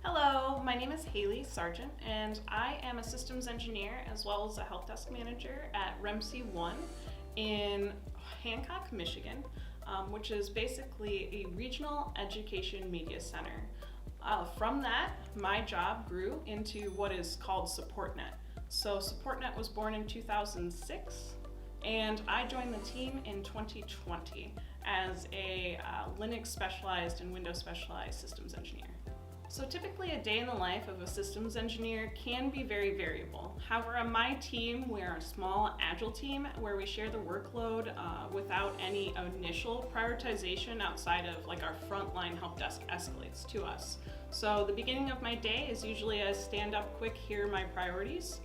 Hello, my name is Hayley Sargent, and I am a systems engineer as well as a help desk manager at REMC 1 in Hancock, Michigan, which is basically a regional education media center. From that, my job grew into what is called supportNet. So supportNet was born in 2006, and I joined the team in 2020 as a Linux specialized and Windows specialized systems engineer. So typically a day in the life of a systems engineer can be very variable. However, on my team, we're a small agile team where we share the workload without any initial prioritization outside of like our frontline help desk escalates to us. So the beginning of my day is usually a stand up quick, here are my priorities.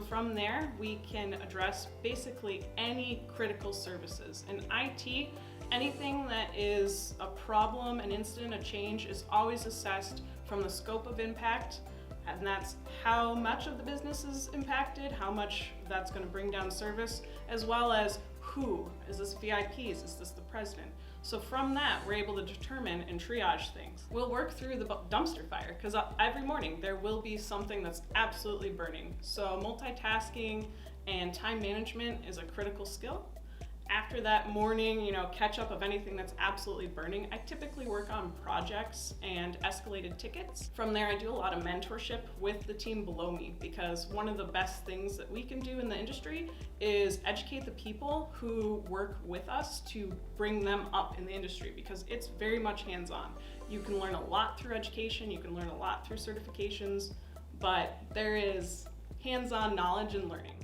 From there, we can address basically any critical services. In IT, anything that is a problem, an incident, a change is always assessed from the scope of impact, and that's how much of the business is impacted, how much that's going to bring down service, as well as who. Is this VIPs? Is this the president? So from that, we're able to determine and triage things. We'll work through the dumpster fire, because every morning there will be something that's absolutely burning. So multitasking and time management is a critical skill. After that morning, catch up of anything that's absolutely burning, I typically work on projects and escalated tickets. From there, I do a lot of mentorship with the team below me, because one of the best things that we can do in the industry is educate the people who work with us to bring them up in the industry, because it's very much hands-on. You can learn a lot through education, you can learn a lot through certifications, but there is hands-on knowledge and learning.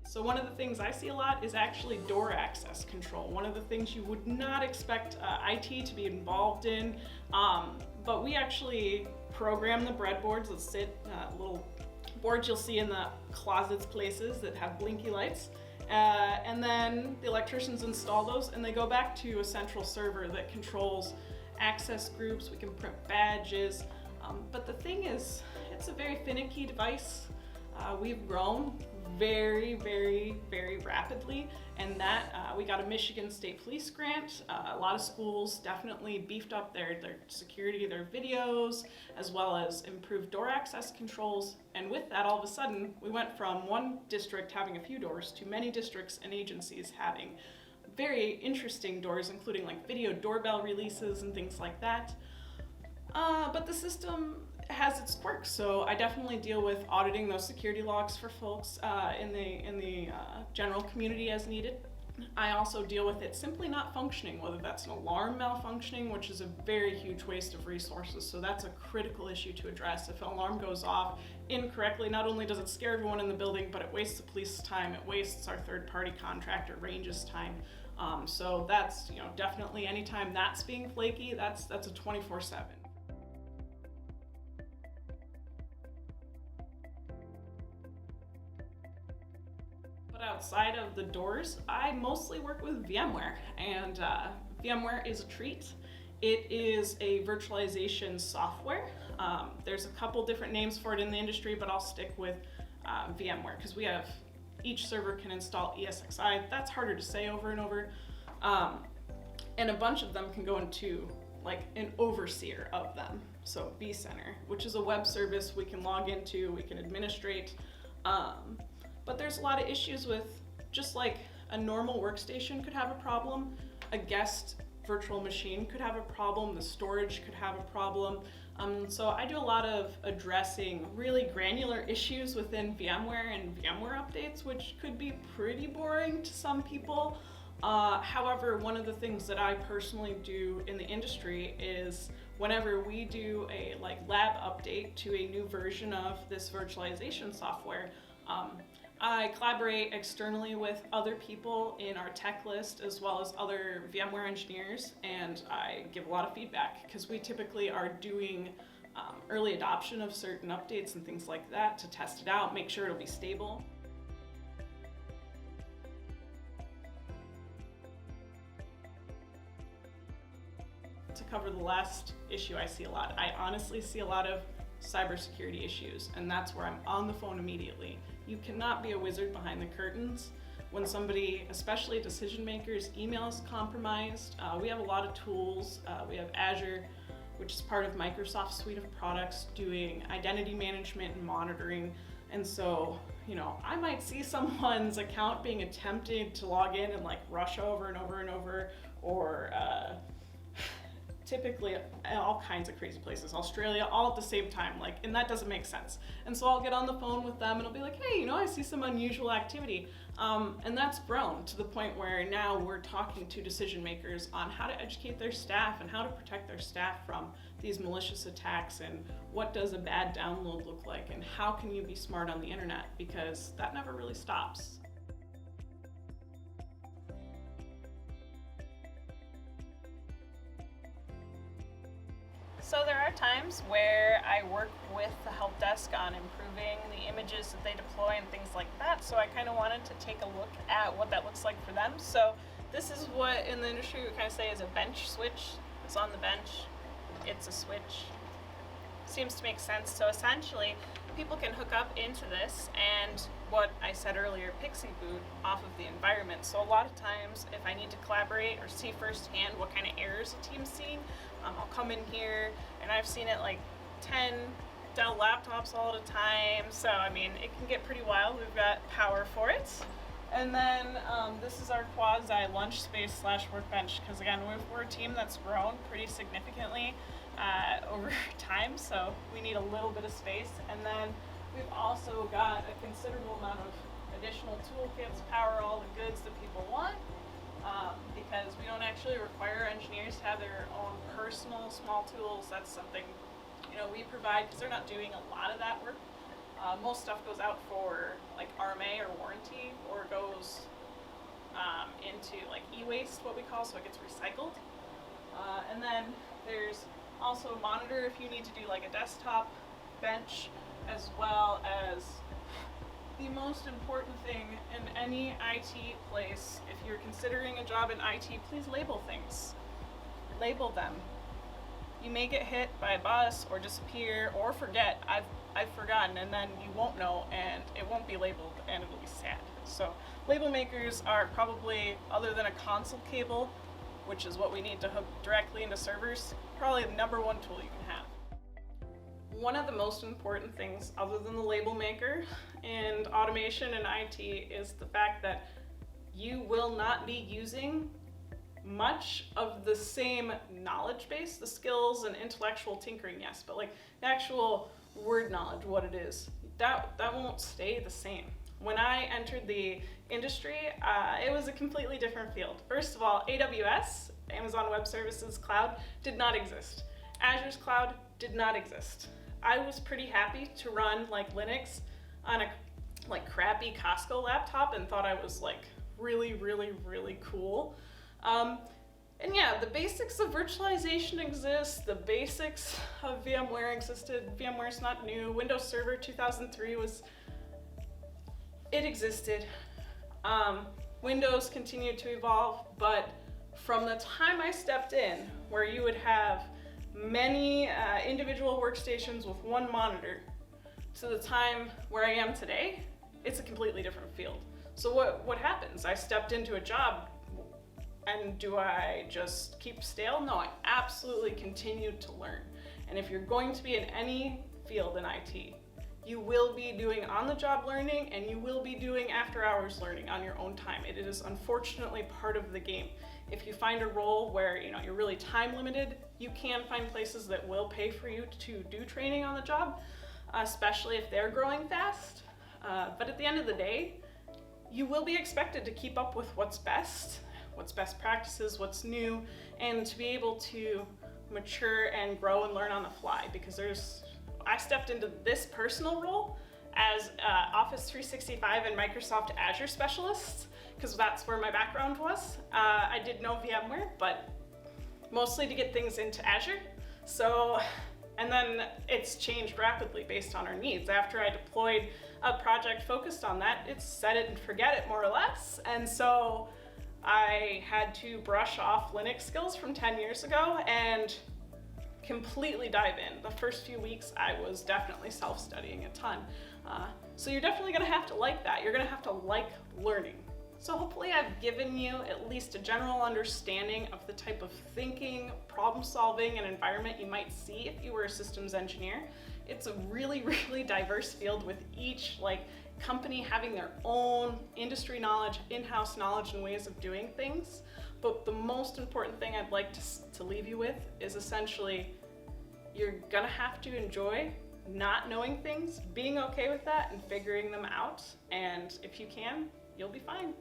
So one of the things I see a lot is actually door access control. One of the things you would not expect IT to be involved in, but we actually program the breadboards that sit, little boards you'll see in the closets places that have blinky lights. And then the electricians install those and they go back to a central server that controls access groups. We can print badges. But the thing is, it's a very finicky device. We've grown very, very, very rapidly, and that we got a Michigan State Police grant. A lot of schools definitely beefed up their security, their videos, as well as improved door access controls. And with that, all of a sudden, we went from one district having a few doors to many districts and agencies having very interesting doors, including like video doorbell releases and things like that. But the system has its quirks, so I definitely deal with auditing those security logs for folks in the general community as needed. I also deal with it simply not functioning, whether that's an alarm malfunctioning, which is a very huge waste of resources, so that's a critical issue to address. If an alarm goes off incorrectly, not only does it scare everyone in the building, but it wastes the police's time, it wastes our third-party contractor Range's time. So that's definitely anytime that's being flaky, that's a 24/7. But outside of the doors, I mostly work with VMware, and VMware is a treat. It is a virtualization software. There's a couple different names for it in the industry, but I'll stick with VMware because each server can install ESXi. That's harder to say over and over. And a bunch of them can go into like an overseer of them. So vCenter, which is a web service we can log into, we can administrate. But there's a lot of issues with, just like a normal workstation could have a problem, a guest virtual machine could have a problem, the storage could have a problem. So I do a lot of addressing really granular issues within VMware and VMware updates, which could be pretty boring to some people. However, one of the things that I personally do in the industry is whenever we do a lab update to a new version of this virtualization software, I collaborate externally with other people in our tech list as well as other VMware engineers, and I give a lot of feedback because we typically are doing early adoption of certain updates and things like that to test it out, make sure it'll be stable. To cover the last issue I see a lot, I honestly see a lot of cybersecurity issues, and that's where I'm on the phone immediately. You cannot be a wizard behind the curtains. when somebody, especially decision makers, email is compromised. We have a lot of tools. We have Azure, which is part of Microsoft's suite of products, doing identity management and monitoring. And so, I might see someone's account being attempted to log in and like rush over and over and over, or typically all kinds of crazy places, Australia, all at the same time, and that doesn't make sense. And so I'll get on the phone with them and I'll be like, hey, I see some unusual activity. And that's grown to the point where now we're talking to decision makers on how to educate their staff and how to protect their staff from these malicious attacks, and what does a bad download look like, and how can you be smart on the internet, because that never really stops. So there are times where I work with the help desk on improving the images that they deploy and things like that, so I kind of wanted to take a look at what that looks like for them. So this is what in the industry we kind of say is a bench switch. It's on the bench, it's a switch. Seems to make sense. So essentially, people can hook up into this and, what I said earlier, pixie boot off of the environment. So a lot of times, if I need to collaborate or see firsthand what kind of errors a team's seeing, I'll come in here, and I've seen it like 10 Dell laptops all at a time. So it can get pretty wild. We've got power for it. And then this is our quasi lunch space / workbench, because again, we're a team that's grown pretty significantly over time, so we need a little bit of space. And then we've also got a considerable amount of additional toolkits, power all the goods that people want, because we don't actually require engineers to have their own personal small tools. That's something we provide, because they're not doing a lot of that work. Most stuff goes out for like RMA or warranty, or goes into like e-waste, what we call, so it gets recycled. And then there's also a monitor if you need to do like a desktop bench, as well as the most important thing in any IT place. If you're considering a job in IT, please label things. Label them. You may get hit by a bus or disappear or forget. I've forgotten, and then you won't know, and it won't be labeled, and it'll be sad. So label makers are probably, other than a console cable, which is what we need to hook directly into servers, probably the number one tool you can have. One of the most important things, other than the label maker and automation and IT, is the fact that you will not be using much of the same knowledge base, the skills and intellectual tinkering, yes, but like the actual word knowledge, what it is, that won't stay the same. When I entered the industry, it was a completely different field. First of all, AWS, Amazon Web Services Cloud, did not exist. Azure's cloud did not exist. I was pretty happy to run like Linux on a like crappy Costco laptop and thought I was like really, really, really cool. And yeah, the basics of virtualization exist. The basics of VMware existed. VMware's not new. Windows Server 2003 it existed. Windows continued to evolve, but from the time I stepped in, where you would have many individual workstations with one monitor, to the time where I am today, it's a completely different field. So what happens? I stepped into a job, and do I just keep stale? No, I absolutely continue to learn. And if you're going to be in any field in IT, you will be doing on-the-job learning, and you will be doing after-hours learning on your own time. It is unfortunately part of the game. If you find a role where you're really time limited, you can find places that will pay for you to do training on the job, especially if they're growing fast. But at the end of the day, you will be expected to keep up with what's best practices, what's new, and to be able to mature and grow and learn on the fly, because I stepped into this personal role as Office 365 and Microsoft Azure specialist, because that's where my background was. I did know VMware, but mostly to get things into Azure. And then it's changed rapidly based on our needs. After I deployed a project focused on that, it's set it and forget it, more or less. And so I had to brush off Linux skills from 10 years ago and completely dive in. The first few weeks, I was definitely self-studying a ton. So you're definitely gonna have to like that. You're gonna have to like learning. So hopefully I've given you at least a general understanding of the type of thinking, problem solving, and environment you might see if you were a systems engineer. It's a really, really diverse field with each company having their own industry knowledge, in-house knowledge, and ways of doing things. But the most important thing I'd like to leave you with is essentially you're gonna have to enjoy not knowing things, being okay with that, and figuring them out. And if you can, you'll be fine.